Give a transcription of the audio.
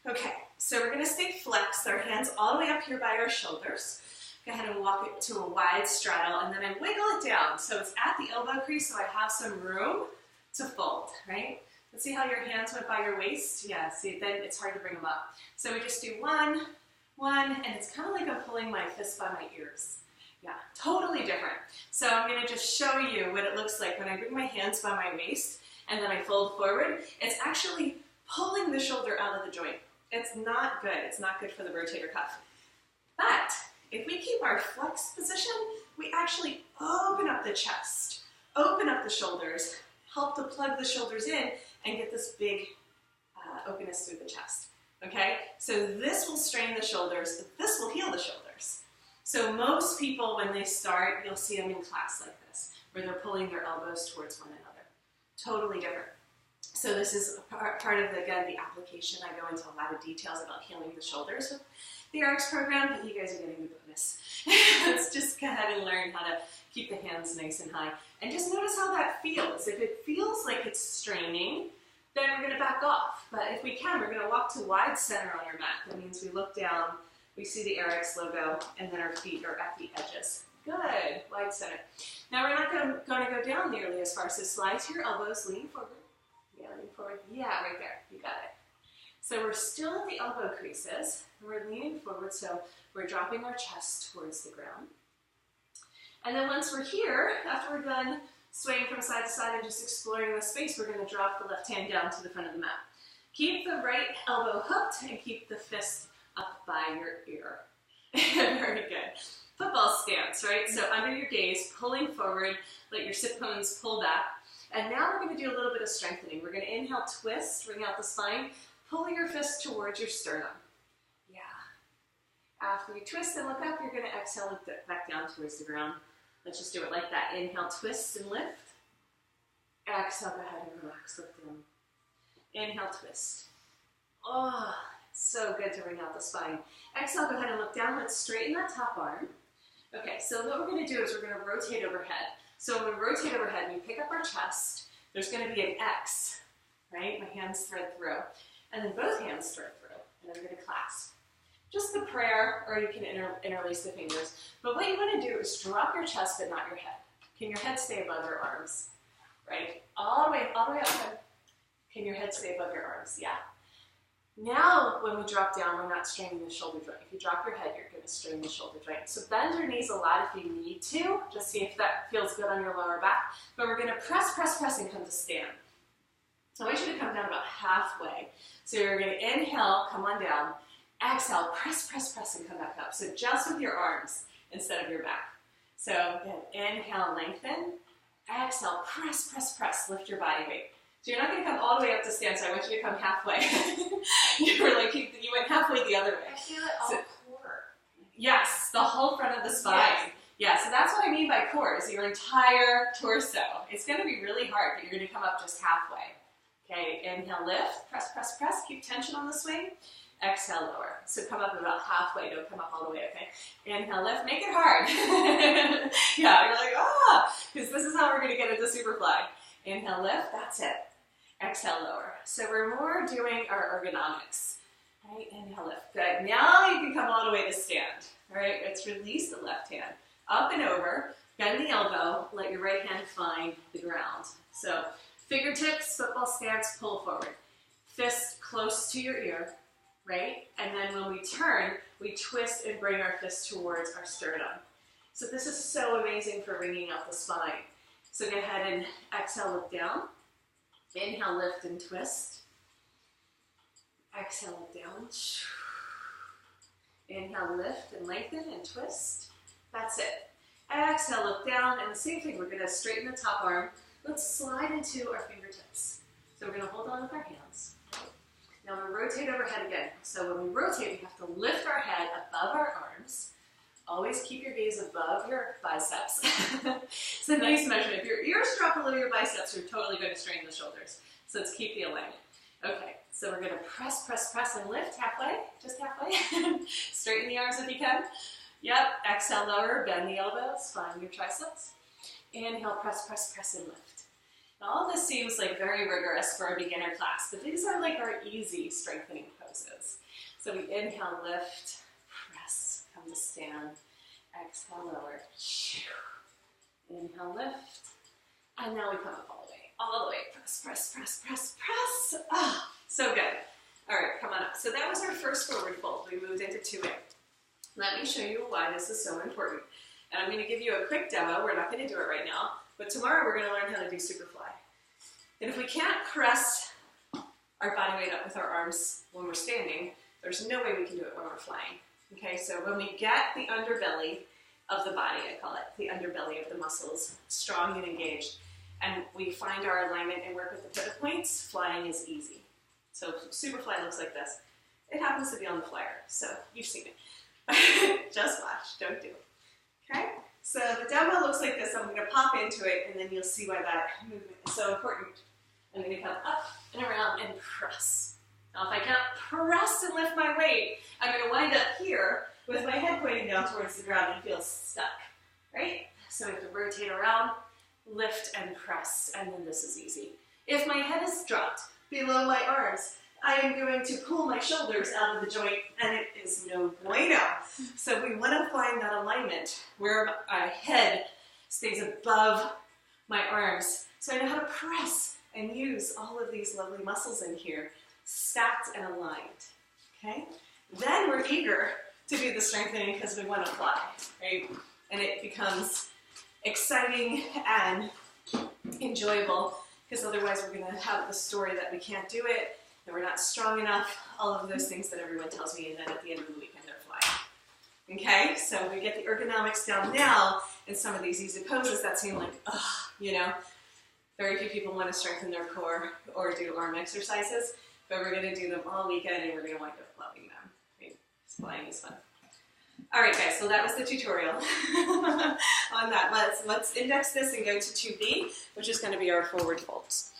Okay, so we're going to stay flexed, our hands all the way up here by our shoulders. Go ahead and walk it to a wide straddle, and then I wiggle it down. So it's at the elbow crease, so I have some room to fold, right? Let's see how your hands went by your waist. Yeah, see, then it's hard to bring them up. So we just do one, and it's kind of like I'm pulling my fist by my ears. Yeah, totally different. So I'm going to just show you what it looks like when I bring my hands by my waist, and then I fold forward. It's actually pulling the shoulder out of the joint. It's not good. It's not good for the rotator cuff. But if we keep our flex position, we actually open up the chest, open up the shoulders, help to plug the shoulders in, and get this big openness through the chest. Okay? So this will strain the shoulders. This will heal the shoulders. So most people, when they start, you'll see them in class like this, where they're pulling their elbows towards one another. Totally different. So this is part of, again, the application. I go into a lot of details about healing the shoulders with the AerialYoga program, but you guys are getting the bonus. Let's just go ahead and learn how to keep the hands nice and high. And just notice how that feels. If it feels like it's straining, then we're going to back off. But if we can, we're going to walk to wide center on our mat. That means we look down, we see the AerialYoga logo, and then our feet are at the edges. Good, wide center. Now we're not going to go down nearly as far, so slide to your elbows, lean forward. Yeah, lean forward. Yeah, right there. You got it. So we're still at the elbow creases, and we're leaning forward, so we're dropping our chest towards the ground. And then once we're here, after we're done swaying from side to side and just exploring the space, we're going to drop the left hand down to the front of the mat. Keep the right elbow hooked and keep the fist up by your ear. Very good. Football stance, right? So under your gaze, pulling forward, let your sit bones pull back. And now we're going to do a little bit of strengthening. We're going to inhale, twist, bring out the spine, pull your fist towards your sternum. Yeah. After you twist and look up, you're going to exhale, look back down towards the ground. Let's just do it like that. Inhale, twist and lift. Exhale, go ahead and relax, lift down. Inhale, twist. Oh, it's so good to bring out the spine. Exhale, go ahead and look down. Let's straighten that top arm. Okay, so what we're going to do is we're going to rotate overhead. So when we rotate overhead, we pick up our chest. There's going to be an X, right? My hands thread through. And then both hands thread through. And I'm going to clasp. Just the prayer, or you can interlace the fingers. But what you want to do is drop your chest, but not your head. Can your head stay above your arms? Right? All the way up. Can your head stay above your arms? Yeah. Now, when we drop down, we're not straining the shoulder joint. If you drop your head, you're going to strain the shoulder joint. So bend your knees a lot if you need to. Just see if that feels good on your lower back. But we're going to press, and come to stand. So I want you to come down about halfway. So you're going to inhale, come on down. Exhale, press, and come back up. So just with your arms instead of your back. So again, inhale, lengthen. Exhale, press, lift your body weight. So you're not going to come all the way up to stand, so I want you to come halfway. You went halfway the other way. I feel it all core. Yes, the whole front of the spine. Yes. Yeah, so that's what I mean by core, is your entire torso. It's going to be really hard, but you're going to come up just halfway. Okay, inhale, lift, press, keep tension on the swing. Exhale, lower. So come up about halfway, don't come up all the way, okay? Inhale, lift, make it hard. Yeah, you're like, because this is how we're going to get into superfly. Inhale, lift, that's it. Exhale, lower. So we're more doing our ergonomics. Right, inhale, lift. Good. Now you can come all the way to stand. All right, let's release the left hand. Up and over, bend the elbow, let your right hand find the ground. So fingertips, football stance, pull forward. Fist close to your ear, right? And then when we turn, we twist and bring our fist towards our sternum. So this is so amazing for bringing out the spine. So go ahead and exhale, look down. Inhale, lift and twist. Exhale, look down. Inhale, lift and lengthen and twist. That's it. Exhale, look down, and the same thing. We're going to straighten the top arm. Let's slide into our fingertips. So we're going to hold on with our hands. Now we rotate overhead again. So when we rotate, we have to lift our head above our arms. Always keep your gaze above your biceps. It's a nice measurement. If your ears drop below your biceps, you're totally going to strain the shoulders. So let's keep the alignment. Okay, so we're going to press, and lift halfway, just halfway. Straighten the arms if you can. Yep, exhale, lower, bend the elbows, find your triceps. Inhale, press, and lift. Now all this seems like very rigorous for a beginner class, but these are like our easy strengthening poses. poses. So we inhale, lift, press, come to stand. Exhale, lower. Inhale, lift. And now we come up all the way. All the way. Press, press, press, press, press. Ah, so good. All right, come on up. So that was our first forward fold. We moved into 2A. Let me show you why this is so important. And I'm going to give you a quick demo. We're not going to do it right now, but tomorrow we're going to learn how to do superfly. And if we can't press our body weight up with our arms when we're standing, there's no way we can do it when we're flying. Okay, so when we get the underbelly of the body, I call it the underbelly of the muscles, strong and engaged, and we find our alignment and work with the pivot points, flying is easy. So superfly looks like this. It happens to be on the flyer, so you've seen it. Just watch, don't do it. Okay, so the demo looks like this. I'm going to pop into it, and then you'll see why that movement is so important. I'm going to come up and around and press. Now, if I can't press and lift my weight, I'm going to wind up here with my head pointing down towards the ground and feel stuck, right? So I have to rotate around, lift and press, and then this is easy. If my head is dropped below my arms, I am going to pull my shoulders out of the joint, and it is no bueno. So we want to find that alignment where my head stays above my arms. So I know how to press and use all of these lovely muscles in here, stacked and aligned, okay? Then we're eager to do the strengthening because we want to fly, right? And it becomes exciting and enjoyable because otherwise we're going to have the story that we can't do it, that we're not strong enough, all of those things that everyone tells me, and then at the end of the weekend they're flying. Okay, so we get the ergonomics down now in some of these easy poses that seem like, ugh, you know, very few people want to strengthen their core or do arm exercises, but we're going to do them all weekend and we're going to wind up loving them. Right? Flying is fun. All right, guys, so that was the tutorial on that. Let's index this and go to 2B, which is going to be our forward folds.